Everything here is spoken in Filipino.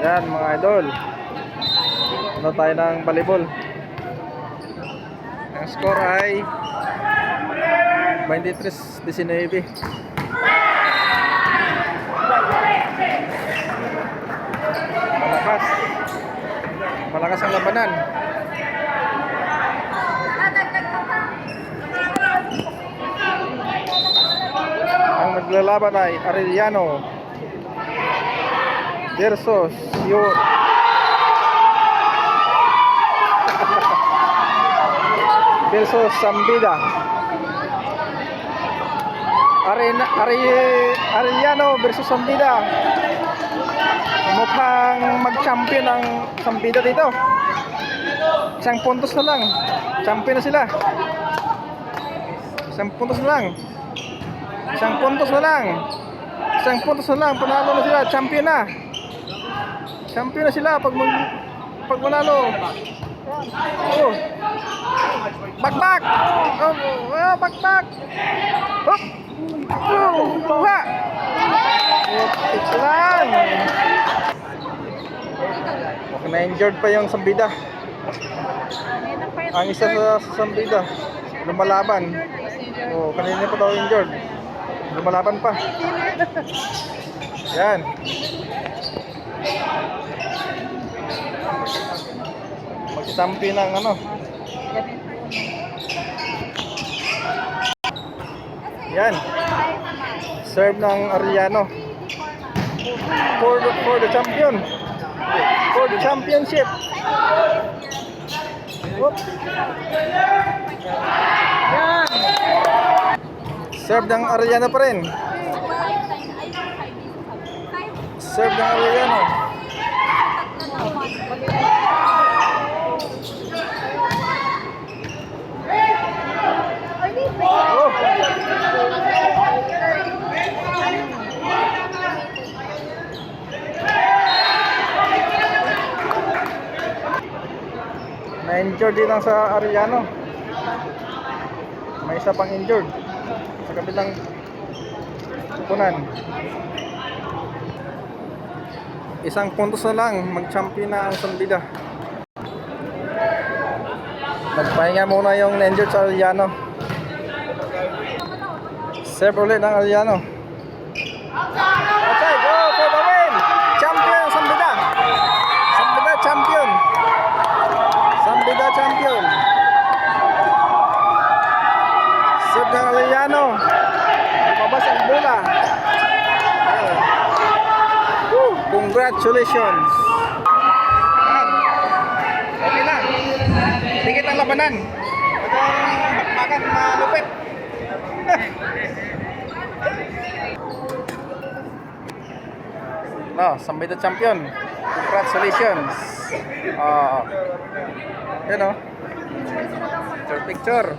Yan mga idol. Ano tayo ng volleyball. Ang score ay 23-19. Malakas ang labanan. Ang naglalaban ay Arellano versus Zambida. Arellano versus Zambida. Mukhang mag-champion ang Zambida dito. Isang puntos na lang. Champion na sila. Isang puntos na lang. Isang puntos na lang. Isang puntos na lang. Panalo na sila. Champion na. Champion na sila pag manalo. Oh. Bakbak. Oh, bakbak. Hop. Oh, buha. Lang. Okay, na-injured pa yung Zambida. Ang isa sa Zambida lumalaban. Oh, kanina pa daw injured. Lumalaban pa. Yan. Magtampi ng ano. Yan. Serve ng Arellano. For the champion. For the championship. Whoop. Yan. Serve ng Arellano pa rin. Serve ng Arellano. Oh. Na-injured din lang sa Arellano. May isa pang injured sa kabilang kupunan. Isang puntos na lang, mag-champion na ang Zambida. Magpahinga muna yung na-injured sa Arellano. Serve ulit ng Arellano. Outside, go for the win! Champion Zambida! Zambida champion! Zambida champion! Serve ng Arellano. Mabas ang bola. Congratulations! Okay na. Tingit ang labanan. Itong bakbakan malupit. No, Zambida champion. Congratulations. Yan o. Picture.